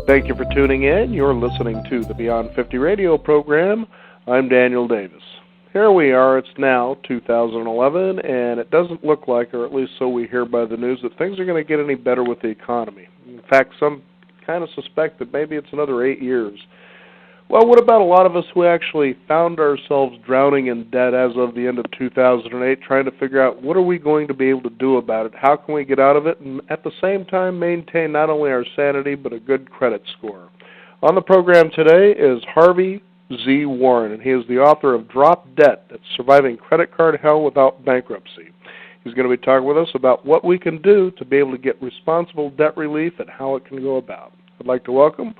Thank you for tuning in. You're listening to the Beyond 50 radio program. I'm Daniel Davis. Here we are. It's now 2011, and it doesn't look like, or at least so we hear by the news, that things are going to get any better with the economy. In fact, some kind of suspect that maybe it's another 8 years. Well, what about a lot of us who actually found ourselves drowning in debt as of the end of 2008, trying to figure out what are we going to be able to do about it? How can we get out of it and at the same time maintain not only our sanity but a good credit score? On the program today is Harvey Z. Warren, and he is the author of Drop Debt, That's Surviving Credit Card Hell Without Bankruptcy. He's going to be talking with us about what we can do to be able to get responsible debt relief and how it can go about. I'd like to welcome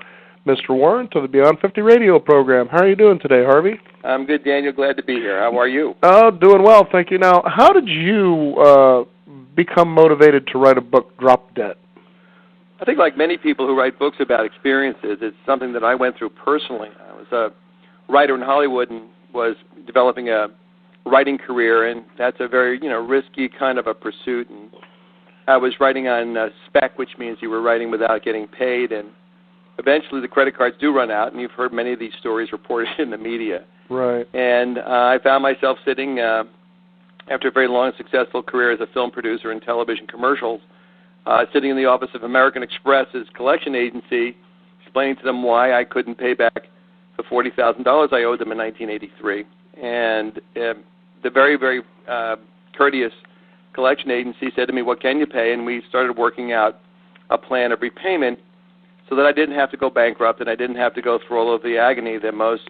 Mr. Warren to the Beyond 50 radio program. How are you doing today, Harvey? I'm good, Daniel. Glad to be here. How are you? Oh, doing well, thank you. Now, how did you become motivated to write a book, Drop Debt? I think like many people who write books about experiences, it's something that I went through personally. I was a writer in Hollywood and was developing a writing career, and that's a very, risky kind of a pursuit. And I was writing on spec, which means you were writing without getting paid, and eventually the credit cards do run out, and you've heard many of these stories reported in the media. Right. And I found myself sitting, after a very long and successful career as a film producer in television commercials, sitting in the office of American Express's collection agency, explaining to them why I couldn't pay back the $40,000 I owed them in 1983. And the very, very courteous collection agency said to me, "What can you pay?" And we started working out a plan of repayment so that I didn't have to go bankrupt and I didn't have to go through all of the agony that most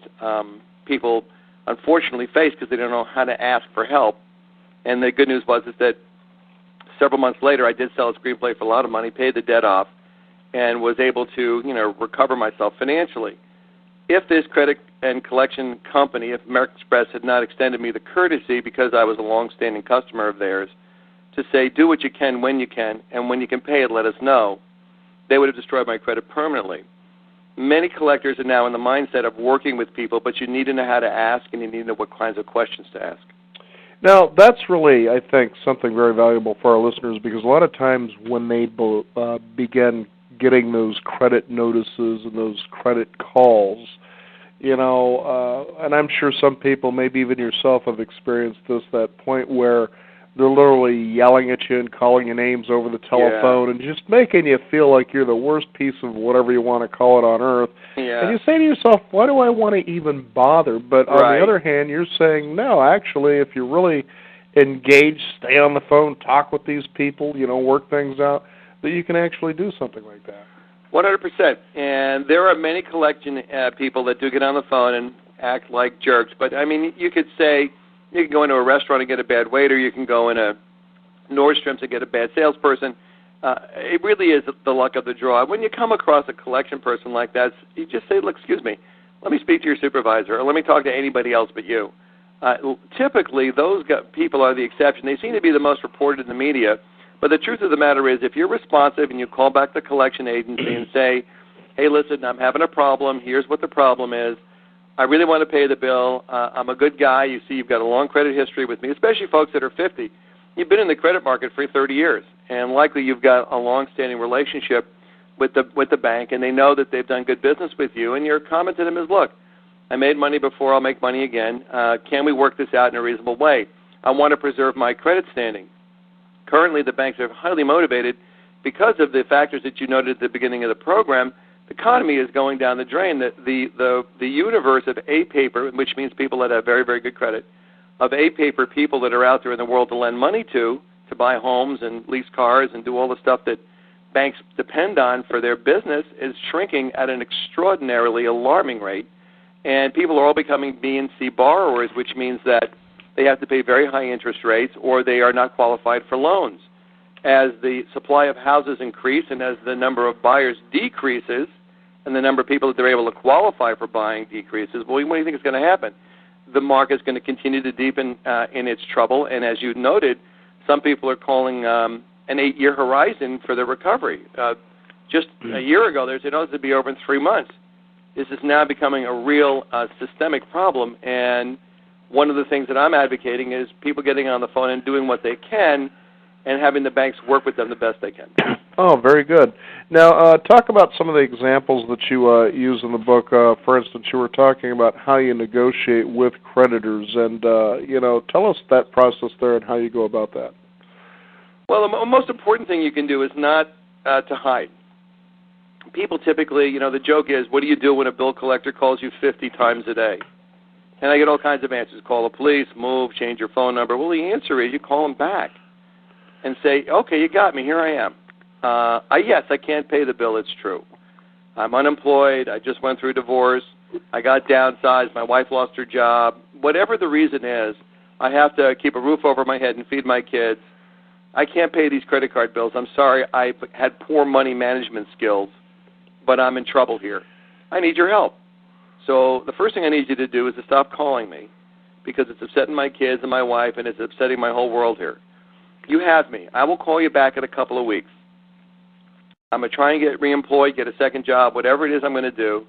people unfortunately face because they don't know how to ask for help. And the good news was is that several months later I did sell a screenplay for a lot of money, paid the debt off, and was able to, recover myself financially. If this credit and collection company, if American Express had not extended me the courtesy because I was a long-standing customer of theirs, to say, do what you can when you can, and when you can pay it, let us know, they would have destroyed my credit permanently. Many collectors are now in the mindset of working with people, but you need to know how to ask and you need to know what kinds of questions to ask. Now, that's really, I think, something very valuable for our listeners because a lot of times when they begin getting those credit notices and those credit calls, and I'm sure some people, maybe even yourself, have experienced this, that point where they're literally yelling at you and calling your names over the telephone and just making you feel like you're the worst piece of whatever you want to call it on earth. Yeah. And you say to yourself, why do I want to even bother? But on the other hand, you're saying, no, actually, if you're really engaged, stay on the phone, talk with these people, work things out, that you can actually do something like that. 100%. And there are many collection people that do get on the phone and act like jerks. But, you could say, you can go into a restaurant and get a bad waiter. You can go in a Nordstrom's and get a bad salesperson. It really is the luck of the draw. When you come across a collection person like that, you just say, look, excuse me, let me speak to your supervisor, or let me talk to anybody else but you. Typically, those people are the exception. They seem to be the most reported in the media. But the truth of the matter is, if you're responsive and you call back the collection agency and say, hey, listen, I'm having a problem. Here's what the problem is. I really want to pay the bill. I'm a good guy. You see, you've got a long credit history with me, especially folks that are 50. You've been in the credit market for 30 years, and likely you've got a long-standing relationship with the bank, and they know that they've done good business with you, and your comment to them is, look, I made money before, I'll make money again. Can we work this out in a reasonable way? I want to preserve my credit standing. Currently, the banks are highly motivated because of the factors that you noted at the beginning of the program. The economy is going down the drain. The universe of A-paper, which means people that have very, very good credit, of A-paper people that are out there in the world to lend money to buy homes and lease cars and do all the stuff that banks depend on for their business, is shrinking at an extraordinarily alarming rate. And people are all becoming B and C borrowers, which means that they have to pay very high interest rates or they are not qualified for loans. As the supply of houses increase and as the number of buyers decreases and the number of people that they're able to qualify for buying decreases, well, what do you think is going to happen? The market is going to continue to deepen in its trouble, and as you noted, some people are calling an 8-year horizon for the recovery. Just a year ago, they said, oh, this would be over in 3 months. This is now becoming a real systemic problem, and one of the things that I'm advocating is people getting on the phone and doing what they can and having the banks work with them the best they can. Oh, very good. Now, talk about some of the examples that you use in the book. For instance, you were talking about how you negotiate with creditors, and tell us that process there and how you go about that. Well, the most important thing you can do is not to hide. People typically, the joke is, what do you do when a bill collector calls you 50 times a day? And I get all kinds of answers. Call the police, move, change your phone number. Well, the answer is you call them back and say, okay, you got me. Here I am. Yes, I can't pay the bill. It's true. I'm unemployed. I just went through a divorce. I got downsized. My wife lost her job. Whatever the reason is, I have to keep a roof over my head and feed my kids. I can't pay these credit card bills. I'm sorry. I had poor money management skills, but I'm in trouble here. I need your help. So the first thing I need you to do is to stop calling me because it's upsetting my kids and my wife, and it's upsetting my whole world here. You have me. I will call you back in a couple of weeks. I'm going to try and get reemployed, get a second job, whatever it is I'm going to do,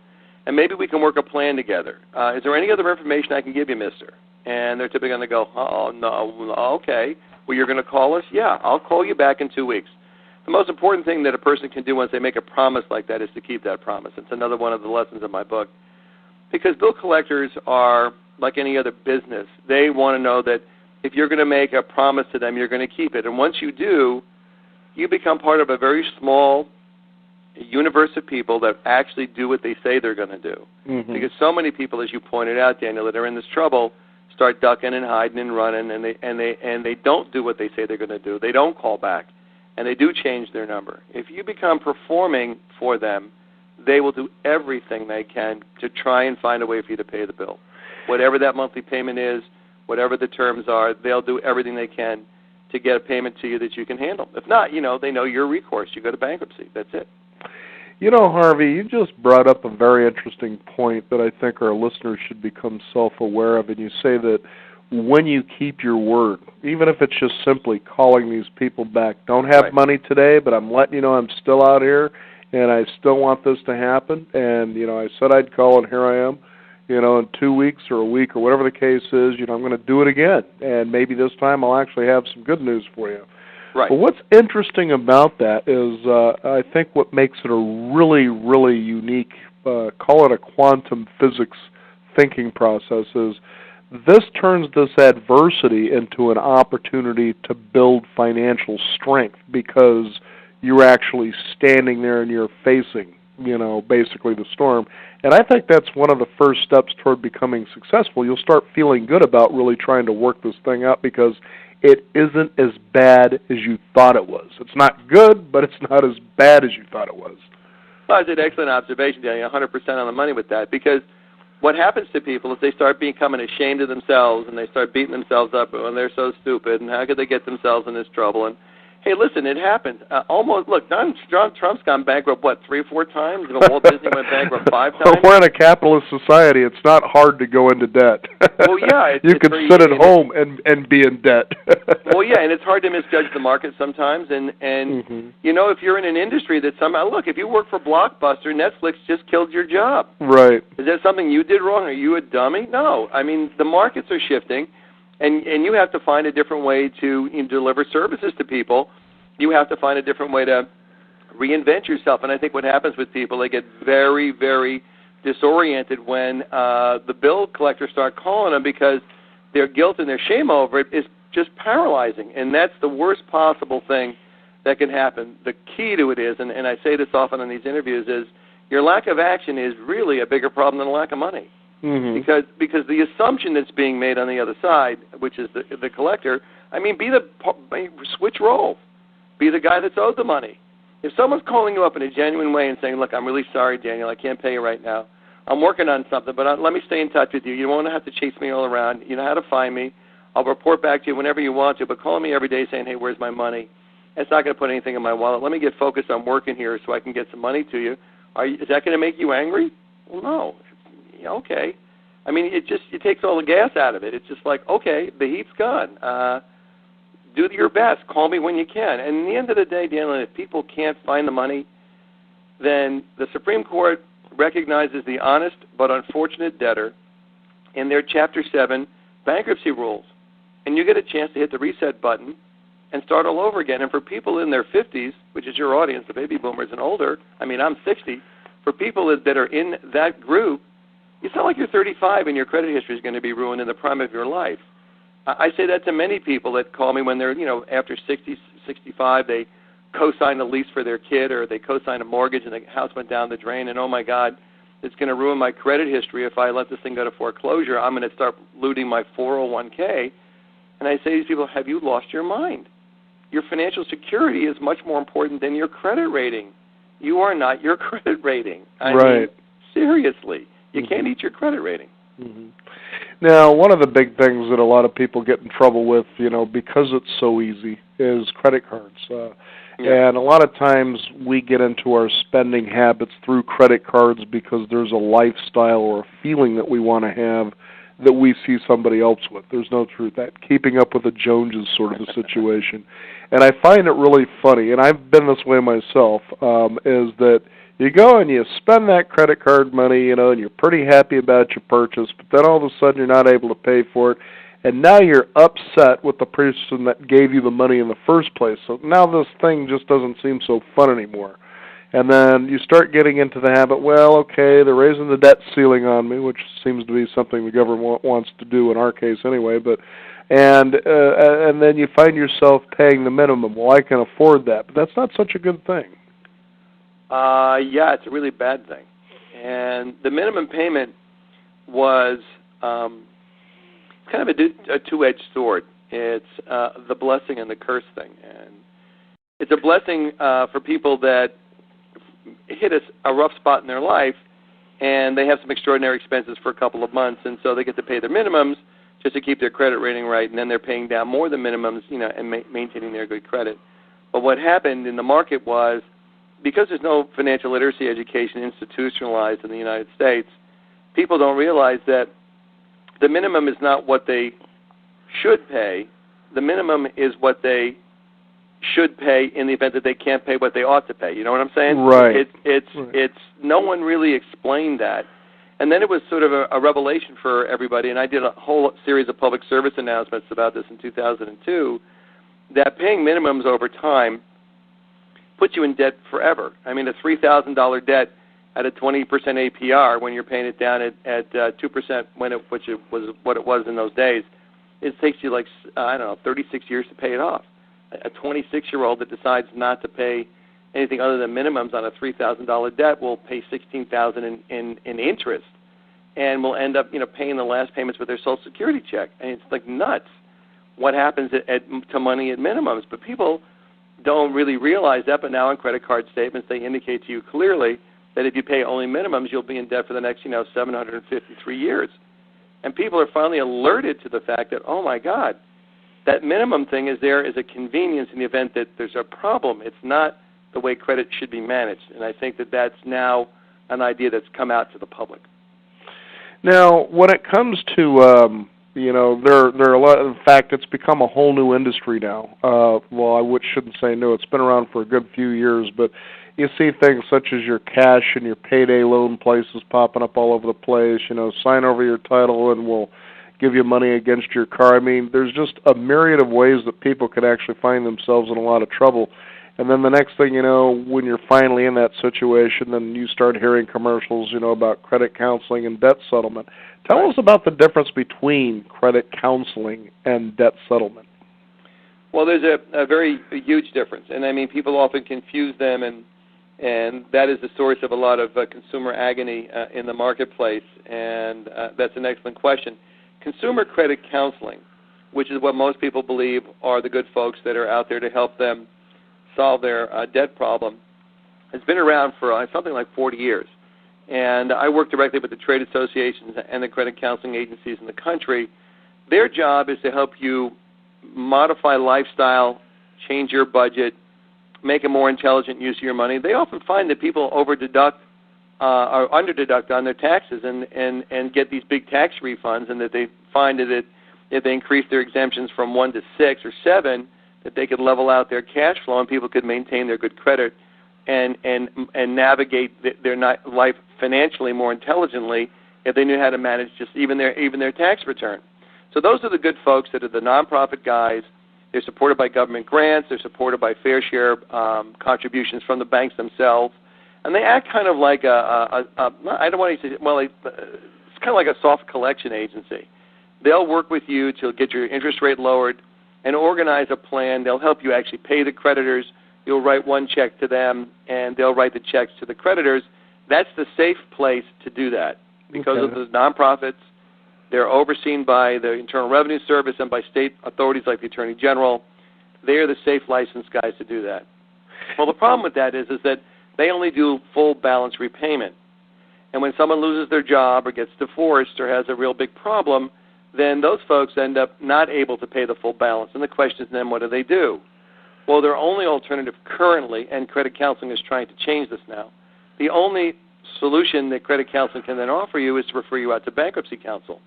and maybe we can work a plan together. Is there any other information I can give you, mister? And they're typically going to go, oh, no, okay. Well, you're going to call us? Yeah, I'll call you back in 2 weeks. The most important thing that a person can do once they make a promise like that is to keep that promise. It's another one of the lessons of my book. Because bill collectors are like any other business. They want to know that if you're going to make a promise to them, you're going to keep it. And once you do, you become part of a very small universe of people that actually do what they say they're going to do. Mm-hmm. Because so many people, as you pointed out, Daniel, that are in this trouble start ducking and hiding and running, and they don't do what they say they're going to do. They don't call back, and they do change their number. If you become performing for them, they will do everything they can to try and find a way for you to pay the bill. Whatever that monthly payment is, whatever the terms are, they'll do everything they can to get a payment to you that you can handle. If not, they know your recourse. You go to bankruptcy. That's it. Harvey, you just brought up a very interesting point that I think our listeners should become self-aware of, and you say that when you keep your word, even if it's just simply calling these people back, don't have right. money today, but I'm letting you know I'm still out here, and I still want this to happen, and, I said I'd call, and here I am, in 2 weeks or a week or whatever the case is, I'm going to do it again, and maybe this time I'll actually have some good news for you. Right. But what's interesting about that is I think what makes it a really, really unique, call it a quantum physics thinking process, is this turns this adversity into an opportunity to build financial strength because you're actually standing there and you're facing, basically the storm. And I think that's one of the first steps toward becoming successful. You'll start feeling good about really trying to work this thing out because it isn't as bad as you thought it was. It's not good, but it's not as bad as you thought it was. Well, that's an excellent observation, Daniel, 100% on the money with that, because what happens to people is they start becoming ashamed of themselves and they start beating themselves up and they're so stupid and how could they get themselves in this trouble. And hey, listen, it happened. Look, Donald Trump's gone bankrupt, 3 or 4 times? Walt Disney went bankrupt 5 times? We're in a capitalist society. It's not hard to go into debt. Well, yeah. You can sit at home and be in debt. Well, yeah, and it's hard to misjudge the market sometimes. And mm-hmm. If you're in an industry that somehow, look, if you work for Blockbuster, Netflix just killed your job. Right. Is that something you did wrong? Are you a dummy? No. I mean, the markets are shifting. And you have to find a different way to deliver services to people. You have to find a different way to reinvent yourself. And I think what happens with people, they get very, very disoriented when the bill collectors start calling them because their guilt and their shame over it is just paralyzing. And that's the worst possible thing that can happen. The key to it is, and I say this often in these interviews, is your lack of action is really a bigger problem than a lack of money. Mm-hmm. Because the assumption that's being made on the other side, which is the collector, switch roles. Be the guy that's owed the money. If someone's calling you up in a genuine way and saying, look, I'm really sorry, Daniel, I can't pay you right now. I'm working on something, but let me stay in touch with you. You won't have to chase me all around. You know how to find me. I'll report back to you whenever you want to, but calling me every day saying, hey, where's my money? It's not going to put anything in my wallet. Let me get focused on working here so I can get some money to you. Is that going to make you angry? Well, no. Okay. I mean, it takes all the gas out of it. It's just like, okay, the heat's gone. Do your best. Call me when you can. And in the end of the day, Daniel, if people can't find the money, then the Supreme Court recognizes the honest but unfortunate debtor in their Chapter 7 bankruptcy rules. And you get a chance to hit the reset button and start all over again. And for people in their 50s, which is your audience, the baby boomers and older, I mean, I'm 60, for people that are in that group, you sound like you're 35 and your credit history is going to be ruined in the prime of your life. I say that to many people that call me when they're, after 60, 65, they co-sign a lease for their kid or they co-sign a mortgage and the house went down the drain and, oh, my God, it's going to ruin my credit history if I let this thing go to foreclosure. I'm going to start looting my 401k. And I say to these people, have you lost your mind? Your financial security is much more important than your credit rating. You are not your credit rating. I mean, seriously, you can't eat your credit rating. Mm-hmm. Now, one of the big things that a lot of people get in trouble with, because it's so easy, is credit cards. And a lot of times we get into our spending habits through credit cards because there's a lifestyle or a feeling that we want to have that we see somebody else with. There's no truth. That keeping up with the Joneses sort of a situation. And I find it really funny, and I've been this way myself, is that you go and you spend that credit card money, and you're pretty happy about your purchase, but then all of a sudden you're not able to pay for it, and now you're upset with the person that gave you the money in the first place. So now this thing just doesn't seem so fun anymore. And then you start getting into the habit, well, okay, they're raising the debt ceiling on me, which seems to be something the government wants to do in our case anyway, and then you find yourself paying the minimum. Well, I can afford that, but that's not such a good thing. Yeah, it's a really bad thing. And the minimum payment was kind of a two-edged sword. It's the blessing and the curse thing. And it's a blessing for people that hit a rough spot in their life, and they have some extraordinary expenses for a couple of months, and so they get to pay their minimums just to keep their credit rating right, and then they're paying down more than minimums, and maintaining their good credit. But what happened in the market was, because there's no financial literacy education institutionalized in the United States, people don't realize that the minimum is not what they should pay. The minimum is what they should pay in the event that they can't pay what they ought to pay. You know what I'm saying? Right. It's no one really explained that. And then it was sort of a revelation for everybody, and I did a whole series of public service announcements about this in 2002, that paying minimums over time puts you in debt forever. I mean, a $3,000 debt at a 20% APR when you're paying it down at 2%, which was what it was in those days, it takes you 36 years to pay it off. A 26-year-old that decides not to pay anything other than minimums on a $3,000 debt will pay $16,000 in interest, and will end up paying the last payments with their Social Security check. And it's like nuts what happens to money at minimums. But people don't really realize that. But now on credit card statements, they indicate to you clearly that if you pay only minimums, you'll be in debt for the next 753 years. And people are finally alerted to the fact that, oh my God, that minimum thing is there as a convenience in the event that there's a problem. It's not the way credit should be managed. And I think that that's now an idea that's come out to the public. Now, when it comes to, there are a lot, in fact, it's become a whole new industry now. Well, I shouldn't say new. It's been around for a good few years, but you see things such as your cash and your payday loan places popping up all over the place. Sign over your title and we'll give you money against your car. I mean, there's just a myriad of ways that people could actually find themselves in a lot of trouble. And then the next thing you know, when you're finally in that situation, then you start hearing commercials, about credit counseling and debt settlement. Tell us about the difference between credit counseling and debt settlement. Well, there's a very huge difference. And, I mean, people often confuse them, and that is the source of a lot of consumer agony in the marketplace, and that's an excellent question. Consumer credit counseling, which is what most people believe are the good folks that are out there to help them solve their debt problem, has been around for something like 40 years. And I work directly with the trade associations and the credit counseling agencies in the country. Their job is to help you modify lifestyle, change your budget, make a more intelligent use of your money. They often find that people over-deduct or under-deduct on their taxes and get these big tax refunds, and that they find that if they increase their exemptions from 1 to 6 or 7, that they could level out their cash flow and people could maintain their good credit and navigate their life financially more intelligently if they knew how to manage just even their tax return. So those are the good folks that are the nonprofit guys They're supported by government grants. They're supported by fair share contributions from the banks themselves. And they act kind of like I don't want to say, well, it's kind of like a soft collection agency. They'll work with you to get your interest rate lowered and organize a plan. They'll help you actually pay the creditors. You'll write one check to them, and they'll write the checks to the creditors. That's the safe place to do that because of the nonprofits. They're overseen by the Internal Revenue Service and by state authorities like the Attorney General. They're the safe licensed guys to do that. Well, the problem with that is that they only do full balance repayment. And when someone loses their job or gets divorced or has a real big problem, then those folks end up not able to pay the full balance. And the question is then, what do? Well, their only alternative currently, and credit counseling is trying to change this now, the only solution that credit counseling can then offer you is to refer you out to bankruptcy counsel.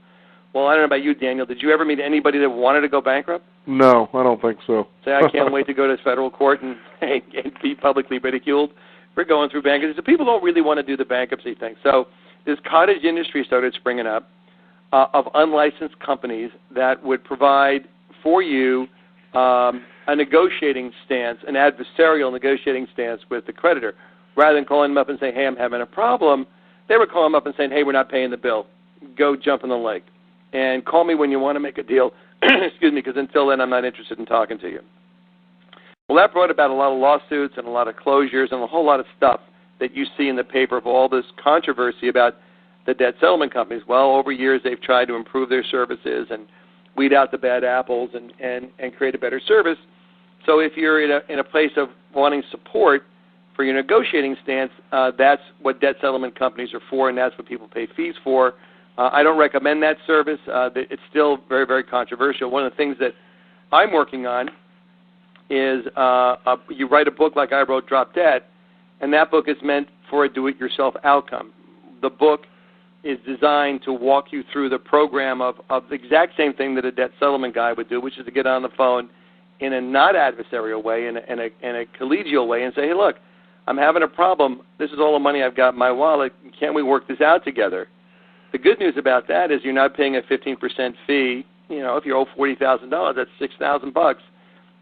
Well, I don't know about you, Daniel. Did you ever meet anybody that wanted to go bankrupt? No, I don't think so. Say, I can't wait to go to federal court and be publicly ridiculed for going through bankruptcy. So people don't really want to do the bankruptcy thing. So this cottage industry started springing up of unlicensed companies that would provide for you a negotiating stance, an adversarial negotiating stance with the creditor. Rather than calling them up and saying, hey, I'm having a problem, they would call them up and saying, hey, we're not paying the bill. Go jump in the lake. And call me when you want to make a deal, excuse me, because until then I'm not interested in talking to you. Well, that brought about a lot of lawsuits and a lot of closures and a whole lot of stuff that you see in the paper of all this controversy about the debt settlement companies. Well, over years they've tried to improve their services and weed out the bad apples and create a better service. So if you're in a place of wanting support for your negotiating stance, that's what debt settlement companies are for, and that's what people pay fees for. I don't recommend that service. It's still very, very controversial. One of the things that I'm working on is you write a book like I wrote, Drop Dead, and that book is meant for a do-it-yourself outcome. The book is designed to walk you through the program of the exact same thing that a debt settlement guy would do, which is to get on the phone in a not adversarial way, in a collegial way, and say, hey, look, I'm having a problem. This is all the money I've got in my wallet. Can't we work this out together? The good news about that is you're not paying a 15% fee. You know, if you owe $40,000, that's $6,000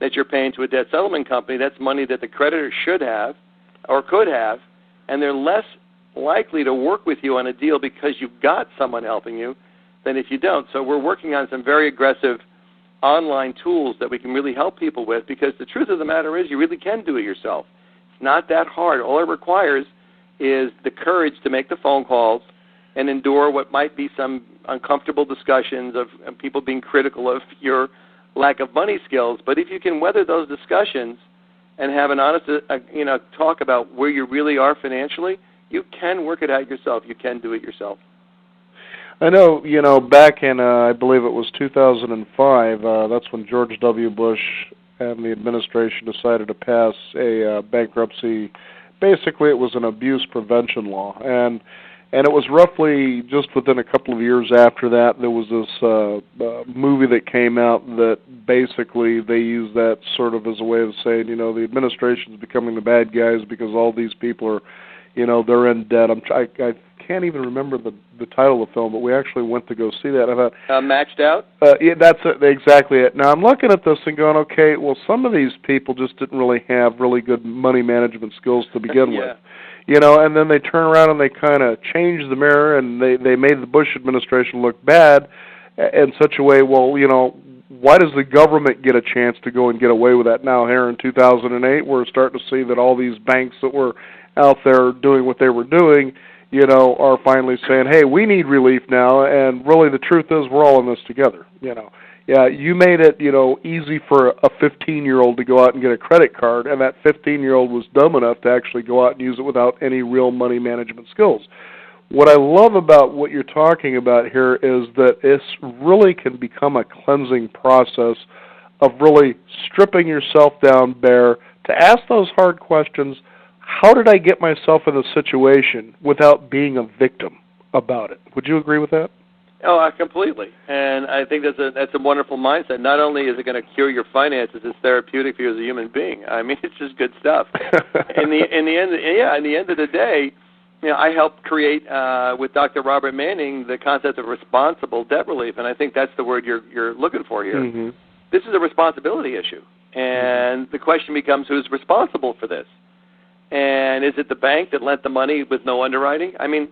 that you're paying to a debt settlement company. That's money that the creditor should have or could have, and they're less likely to work with you on a deal because you've got someone helping you than if you don't. So we're working on some very aggressive online tools that we can really help people with, because the truth of the matter is you really can do it yourself. It's not that hard. All it requires is the courage to make the phone calls and endure what might be some uncomfortable discussions of people being critical of your lack of money skills. But if you can weather those discussions and have an honest talk about where you really are financially, you can work it out yourself. You can do it yourself. I know, back in, I believe it was 2005, that's when George W. Bush and the administration decided to pass a bankruptcy. Basically, it was an abuse prevention law. And it was roughly just within a couple of years after that, there was this movie that came out that basically they used that sort of as a way of saying, the administration's becoming the bad guys because all these people are, they're in debt. I can't even remember the title of the film, but we actually went to go see that. I thought, Maxed Out? Yeah, that's exactly it. Now, I'm looking at this and going, okay, well, some of these people just didn't really have really good money management skills to begin with. And then they turn around and they kind of change the mirror, and they made the Bush administration look bad in such a way, well, why does the government get a chance to go and get away with that now? Here in 2008, we're starting to see that all these banks that were out there doing what they were doing, are finally saying, hey, we need relief now, and really the truth is we're all in this together, Yeah, you made it, easy for a 15-year-old to go out and get a credit card, and that 15-year-old was dumb enough to actually go out and use it without any real money management skills. What I love about what you're talking about here is that this really can become a cleansing process of really stripping yourself down bare to ask those hard questions. How did I get myself in this situation without being a victim about it? Would you agree with that? Oh, completely. And I think that's a wonderful mindset. Not only is it going to cure your finances, it's therapeutic for you as a human being. I mean, it's just good stuff. in the end of the day, I helped create with Dr. Robert Manning the concept of responsible debt relief, and I think that's the word you're looking for here. Mm-hmm. this is a responsibility issue. And the question becomes, who's responsible for this? And is it the bank that lent the money with no underwriting? I mean,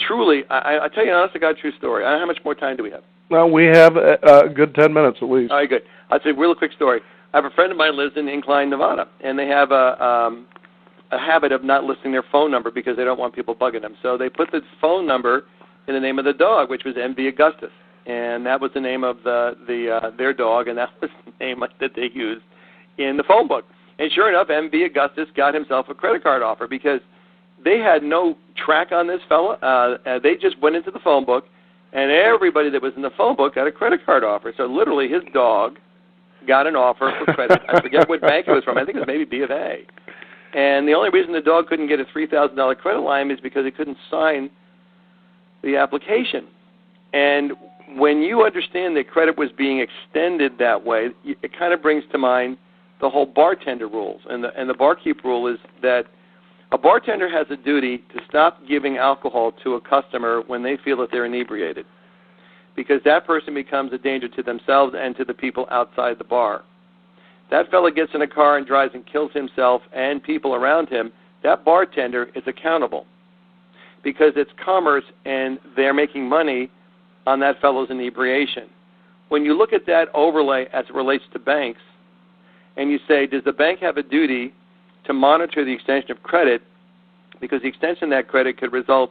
truly, I tell you an honest-to-God true story. I don't know how much more time do we have? Well, we have a good 10 minutes at least. All right, good. I'll tell you a real quick story. I have a friend of mine who lives in Incline, Nevada, and they have a habit of not listing their phone number because they don't want people bugging them. So they put the phone number in the name of the dog, which was MV Augustus. And that was the name of their dog, and that was the name that they used in the phone book. And sure enough, MV Augustus got himself a credit card offer because they had no track on this fella. They just went into the phone book, and everybody that was in the phone book got a credit card offer. So literally his dog got an offer for credit. I forget what bank it was from. I think it was maybe B of A. And the only reason the dog couldn't get a $3,000 credit line is because he couldn't sign the application. And when you understand that credit was being extended that way, it kind of brings to mind the whole bartender rules. And the barkeep rule is that a bartender has a duty to stop giving alcohol to a customer when they feel that they're inebriated, because that person becomes a danger to themselves and to the people outside the bar. That fella gets in a car and drives and kills himself and people around him. That bartender is accountable because it's commerce and they're making money on that fellow's inebriation. When you look at that overlay as it relates to banks, and you say, does the bank have a duty to monitor the extension of credit, because the extension of that credit could result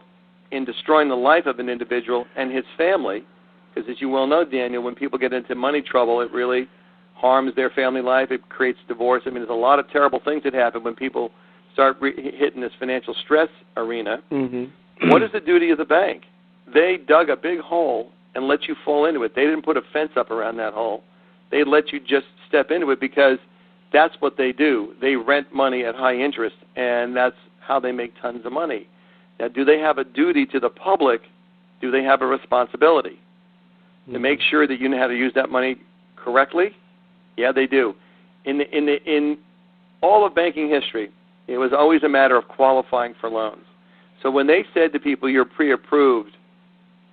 in destroying the life of an individual and his family, because as you well know, Daniel, when people get into money trouble, it really harms their family life. It creates divorce. I mean, there's a lot of terrible things that happen when people start hitting this financial stress arena. Mm-hmm. What is the duty of the bank? They dug a big hole and let you fall into it. They didn't put a fence up around that hole. They let you just step into it because that's what they do. They rent money at high interest, and that's how they make tons of money. Now, do they have a duty to the public? Do they have a responsibility to make sure that you know how to use that money correctly? Yeah, they do. In all of banking history, it was always a matter of qualifying for loans. So when they said to people, you're pre-approved,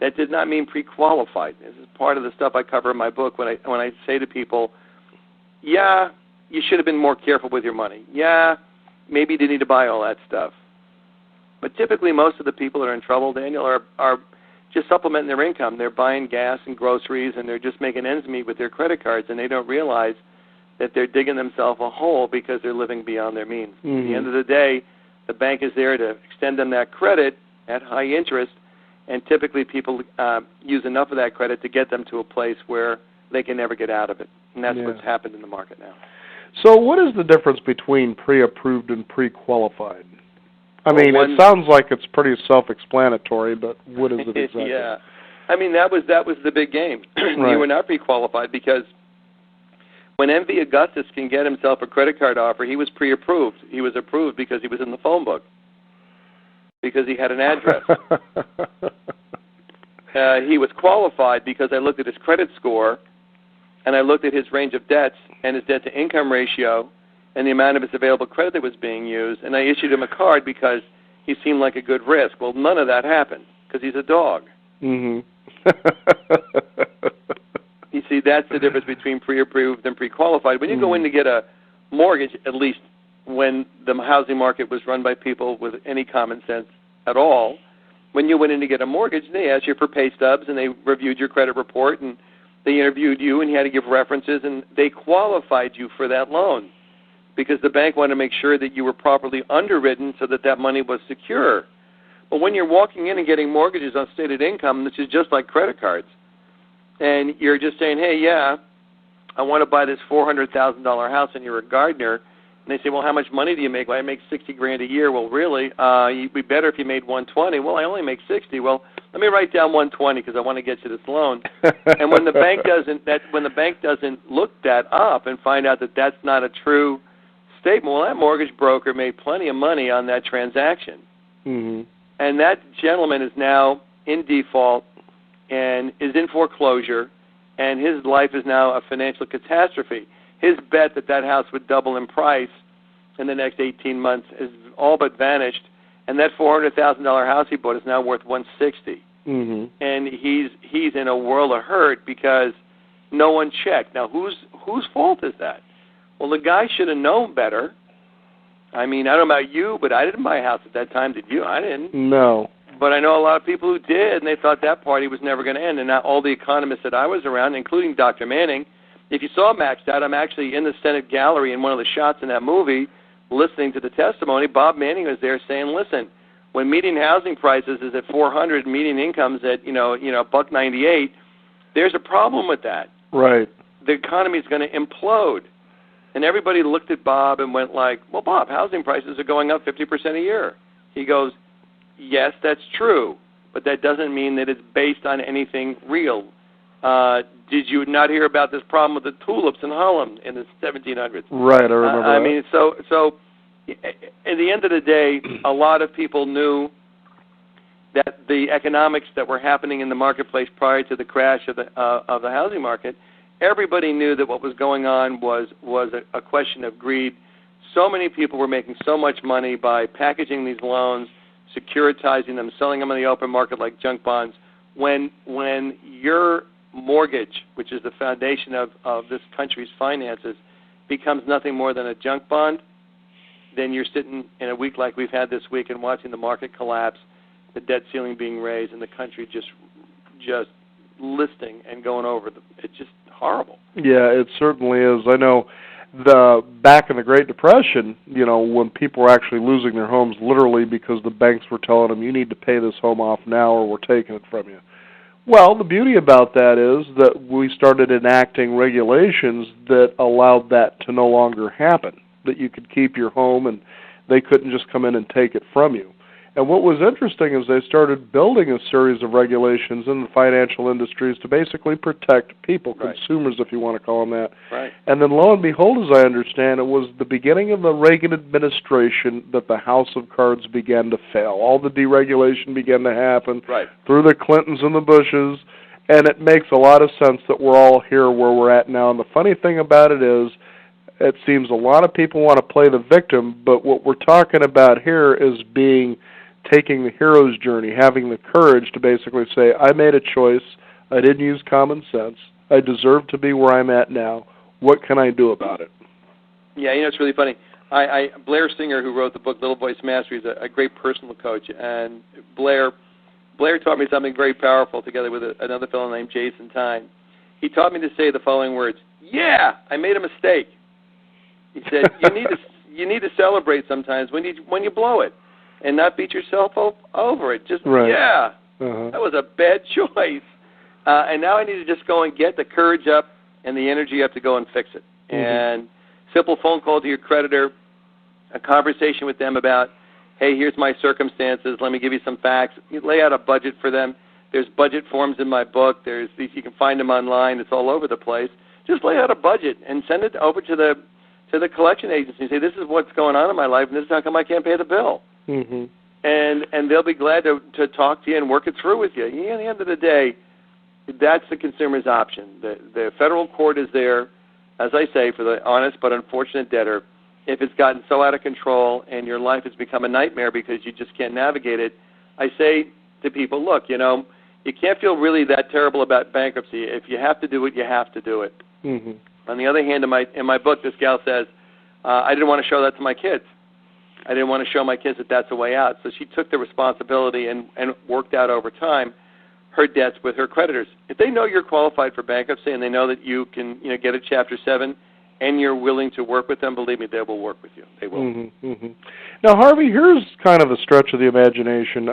that did not mean pre-qualified. This is part of the stuff I cover in my book when I say to people, yeah, you should have been more careful with your money. Yeah, maybe you didn't need to buy all that stuff. But typically most of the people that are in trouble, Daniel, are just supplementing their income. They're buying gas and groceries, and they're just making ends meet with their credit cards, and they don't realize that they're digging themselves a hole because they're living beyond their means. Mm-hmm. At the end of the day, the bank is there to extend them that credit at high interest, and typically people use enough of that credit to get them to a place where they can never get out of it. And that's what's happened in the market now. So what is the difference between pre-approved and pre-qualified? I mean, it sounds like it's pretty self-explanatory, but what is it exactly? Yeah. I mean, that was the big game. Right. You were not pre-qualified because when MV Augustus can get himself a credit card offer, he was pre-approved. He was approved because he was in the phone book, because he had an address. He was qualified because I looked at his credit score, and I looked at his range of debts and his debt-to-income ratio and the amount of his available credit that was being used, and I issued him a card because he seemed like a good risk. Well, none of that happened because he's a dog. Mm-hmm. You see, that's the difference between pre-approved and pre-qualified. When you go in to get a mortgage, at least when the housing market was run by people with any common sense at all, when you went in to get a mortgage, they asked you for pay stubs, and they reviewed your credit report, and they interviewed you, and you had to give references, and they qualified you for that loan because the bank wanted to make sure that you were properly underwritten so that that money was secure. But when you're walking in and getting mortgages on stated income, this is just like credit cards, and you're just saying, hey, yeah, I want to buy this $400,000 house, and you're a gardener, and they say, well, how much money do you make? Well, I make $60,000 a year. Well, really? You'd be better if you made $120,000. Well, I only make $60,000. Well, let me write down $120,000 because I want to get you this loan. And when the bank doesn't look that up and find out that that's not a true statement, well, that mortgage broker made plenty of money on that transaction. Mm-hmm. And that gentleman is now in default and is in foreclosure, and his life is now a financial catastrophe. His bet that that house would double in price in the next 18 months is all but vanished, and that $400,000 house he bought is now worth $160,000. Mm-hmm. And he's in a world of hurt because no one checked. Now, whose fault is that? Well, the guy should have known better. I mean, I don't know about you, but I didn't buy a house at that time. Did you? I didn't. No. But I know a lot of people who did, and they thought that party was never going to end. And now all the economists that I was around, including Dr. Manning, if you saw Maxed Out, I'm actually in the Senate gallery in one of the shots in that movie listening to the testimony. Bob Manning was there saying, listen, when median housing prices is at 400, median income's at, $1.98, there's a problem with that. Right. The economy is going to implode. And everybody looked at Bob and went like, well, Bob, housing prices are going up 50% a year. He goes, yes, that's true, but that doesn't mean that it's based on anything real. Did you not hear about this problem with the tulips in Holland in the 1700s? Right, I remember that. I mean, so at the end of the day, a lot of people knew that the economics that were happening in the marketplace prior to the crash of the housing market, everybody knew that what was going on was a question of greed. So many people were making so much money by packaging these loans, securitizing them, selling them on the open market like junk bonds. When your mortgage, which is the foundation of this country's finances, becomes nothing more than a junk bond, then you're sitting in a week like we've had this week and watching the market collapse, the debt ceiling being raised, and the country just listing and going over. It's just horrible. Yeah, it certainly is. I know back in the Great Depression, when people were actually losing their homes literally because the banks were telling them, you need to pay this home off now or we're taking it from you. Well, the beauty about that is that we started enacting regulations that allowed that to no longer happen, that you could keep your home and they couldn't just come in and take it from you. And what was interesting is they started building a series of regulations in the financial industries to basically protect people, right. Consumers, if you want to call them that. Right. And then lo and behold, as I understand, it was the beginning of the Reagan administration that the house of cards began to fail. All the deregulation began to happen right. through the Clintons and the Bushes, and it makes a lot of sense that we're all here where we're at now. And the funny thing about it is, it seems a lot of people want to play the victim, but what we're talking about here is taking the hero's journey, having the courage to basically say, I made a choice, I didn't use common sense, I deserve to be where I'm at now, what can I do about it? Yeah, it's really funny. Blair Singer, who wrote the book Little Voice Mastery, is a great personal coach, and Blair taught me something very powerful together with another fellow named Jason Tyne. He taught me to say the following words, yeah, I made a mistake. He said, you need to celebrate sometimes when you blow it. And not beat yourself over it. Just, right. Yeah, that was a bad choice. And now I need to just go and get the courage up and the energy up to go and fix it. Mm-hmm. And simple phone call to your creditor, a conversation with them about, hey, here's my circumstances. Let me give you some facts. You lay out a budget for them. There's budget forms in my book. You can find them online. It's all over the place. Just lay out a budget and send it over to the collection agency and say, this is what's going on in my life, and this is how come I can't pay the bill. Mm-hmm. And they'll be glad to talk to you and work it through with you. At the end of the day, that's the consumer's option. The federal court is there, as I say, for the honest but unfortunate debtor. If it's gotten so out of control and your life has become a nightmare because you just can't navigate it, I say to people, look, you can't feel really that terrible about bankruptcy. If you have to do it, you have to do it. Mm-hmm. On the other hand, in my book, this gal says, I didn't want to show that to my kids. I didn't want to show my kids that that's a way out. So she took the responsibility and worked out over time her debts with her creditors. If they know you're qualified for bankruptcy and they know that you can get a Chapter 7 and you're willing to work with them, believe me, they will work with you. They will. Mm-hmm, mm-hmm. Now, Harvey, here's kind of a stretch of the imagination,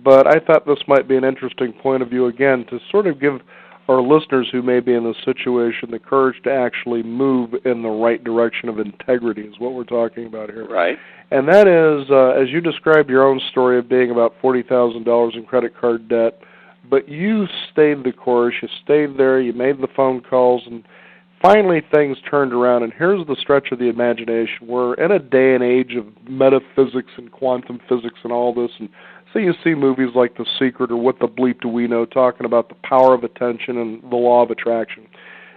but I thought this might be an interesting point of view, again, to sort of give our listeners who may be in this situation the courage to actually move in the right direction of integrity is what we're talking about here. Right. And that is, as you described your own story of being about $40,000 in credit card debt, but you stayed the course, you stayed there, you made the phone calls, and finally things turned around. And here's the stretch of the imagination. We're in a day and age of metaphysics and quantum physics and all this, and so you see movies like The Secret or What the Bleep Do We Know talking about the power of attention and the law of attraction.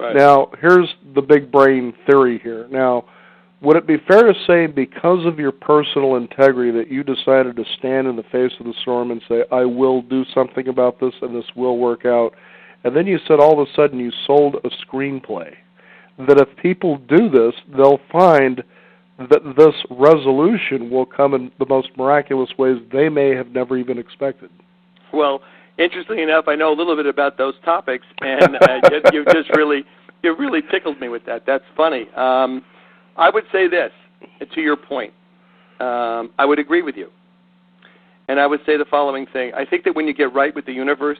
Right. Now, here's the big brain theory here. Now, would it be fair to say because of your personal integrity that you decided to stand in the face of the storm and say, I will do something about this and this will work out, and then you said all of a sudden you sold a screenplay. That if people do this, they'll find that this resolution will come in the most miraculous ways they may have never even expected. Well, interestingly enough, I know a little bit about those topics, and you really tickled me with that. That's funny. I would say this, to your point. I would agree with you. And I would say the following thing. I think that when you get right with the universe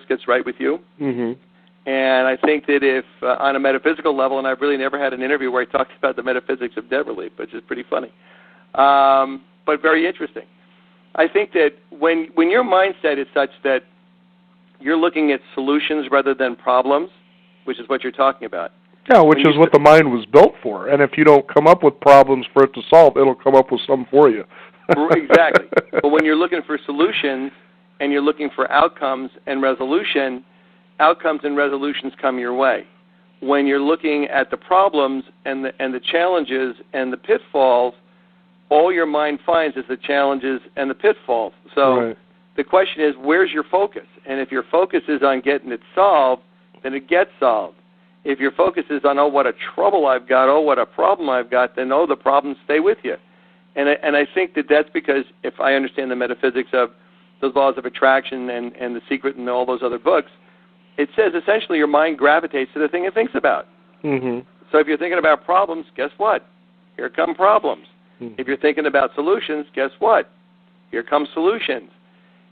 gets right with you. Mm-hmm. And I think that if, on a metaphysical level, and I've really never had an interview where I talked about the metaphysics of debt relief, which is pretty funny, but very interesting. I think that when your mindset is such that you're looking at solutions rather than problems, which is what you're talking about. Yeah, which is what the mind was built for. And if you don't come up with problems for it to solve, it'll come up with some for you. Exactly. But when you're looking for solutions and you're looking for outcomes and resolutions come your way. When you're looking at the problems and the challenges and the pitfalls, all your mind finds is the challenges and the pitfalls. So The question is, where's your focus? And if your focus is on getting it solved, then it gets solved. If your focus is on, what a trouble I've got, what a problem I've got, then, the problems stay with you. And I think that's because, if I understand the metaphysics of the laws of attraction and The Secret and all those other books, it says essentially your mind gravitates to the thing it thinks about. Mm-hmm. So if you're thinking about problems, guess what? Here come problems. Mm-hmm. If you're thinking about solutions, guess what? Here come solutions.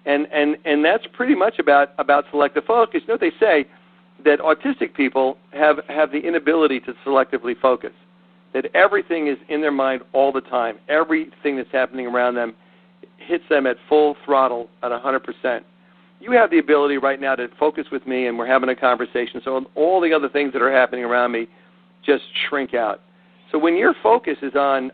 And that's pretty much about selective focus. You know what they say? That autistic people have the inability to selectively focus. That everything is in their mind all the time. Everything that's happening around them hits them at full throttle at 100%. You have the ability right now to focus with me, and we're having a conversation, so all the other things that are happening around me just shrink out. So when your focus is on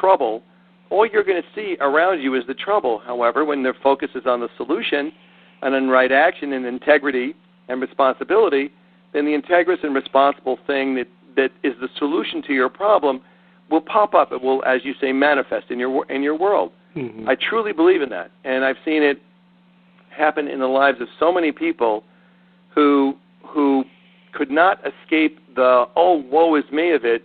trouble, all you're going to see around you is the trouble. However, when their focus is on the solution and on right action and integrity and responsibility, then the integrous and responsible thing that is the solution to your problem will pop up. It will, as you say, manifest in your world. Mm-hmm. I truly believe in that, and I've seen it happen in the lives of so many people who could not escape the woe is me of it,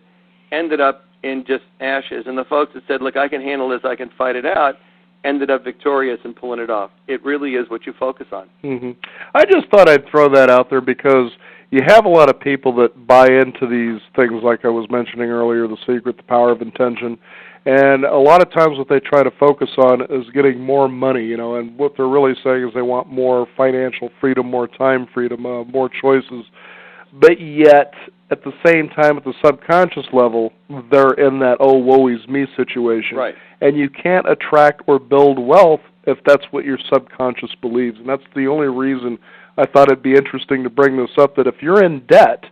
ended up in just ashes. And the folks that said, look, I can handle this, I can fight it out, ended up victorious and pulling it off. It really is what you focus on. Mm-hmm. I just thought I'd throw that out there because you have a lot of people that buy into these things like I was mentioning earlier, The Secret, The Power of Intention, and a lot of times what they try to focus on is getting more money, and what they're really saying is they want more financial freedom, more time freedom, more choices, but yet at the same time at the subconscious level, they're in that woe is me situation. Right. And you can't attract or build wealth if that's what your subconscious believes, and that's the only reason I thought it'd be interesting to bring this up, that if you're in debt,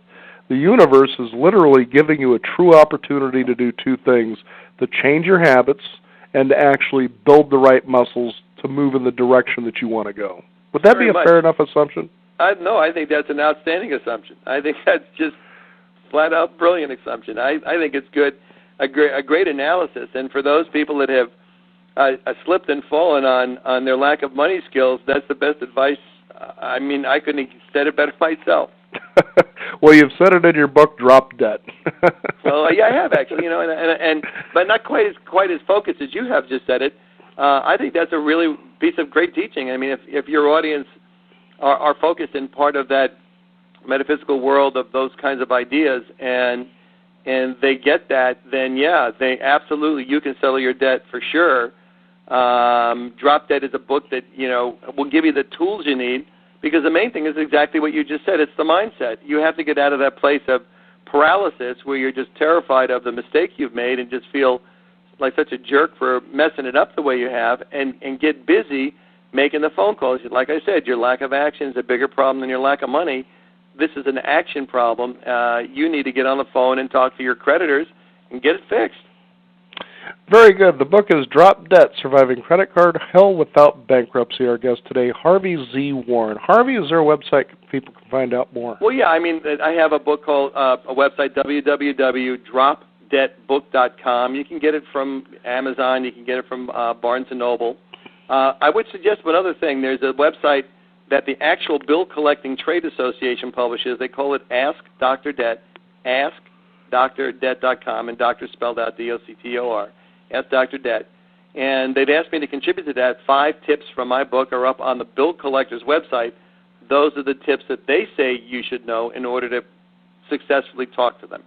the universe is literally giving you a true opportunity to do two things: to change your habits and to actually build the right muscles to move in the direction that you want to go. Would that be a fair enough assumption? No, I think that's an outstanding assumption. I think that's just flat-out brilliant assumption. I think it's good, a great analysis. And for those people that have slipped and fallen on their lack of money skills, that's the best advice. I mean, I couldn't have said it better myself. Well, you've said it in your book, Drop Debt. Well, yeah, I have actually, but not quite as focused as you have just said it. I think that's a really piece of great teaching. I mean, if your audience are focused in part of that metaphysical world of those kinds of ideas, and they get that, then yeah, they absolutely, you can settle your debt for sure. Drop Dead is a book that will give you the tools you need, because the main thing is exactly what you just said. It's the mindset. You have to get out of that place of paralysis where you're just terrified of the mistake you've made and just feel like such a jerk for messing it up the way you have, and get busy making the phone calls. Like I said, your lack of action is a bigger problem than your lack of money. This is an action problem. You need to get on the phone and talk to your creditors and get it fixed. Very good. The book is Drop Debt, Surviving Credit Card Hell Without Bankruptcy. Our guest today, Harvey Z. Warren. Harvey, is there a website people can find out more? Well, yeah. I mean, I have a book called, a website, www.dropdebtbook.com. You can get it from Amazon. You can get it from Barnes & Noble. I would suggest one other thing. There's a website, that the actual bill collecting trade association publishes. They call it Ask Dr. Debt, askdrdebt.com, and doctor spelled out D-O-C-T-O-R, Ask Dr. Debt. And they've asked me to contribute to that. 5 tips from my book are up on the bill collector's website. Those are the tips that they say you should know in order to successfully talk to them.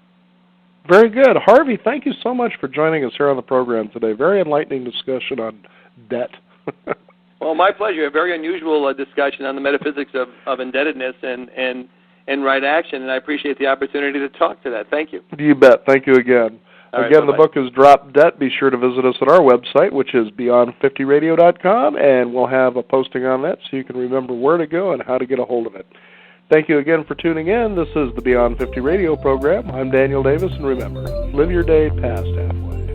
Very good. Harvey, thank you so much for joining us here on the program today. Very enlightening discussion on debt. Well, my pleasure. A very unusual discussion on the metaphysics of indebtedness and right action, and I appreciate the opportunity to talk to that. Thank you. You bet. Thank you again. All Again, right, the book is Drop Debt. Be sure to visit us at our website, which is beyond50radio.com, and we'll have a posting on that so you can remember where to go and how to get a hold of it. Thank you again for tuning in. This is the Beyond 50 Radio program. I'm Daniel Davis, and remember, live your day past halfway.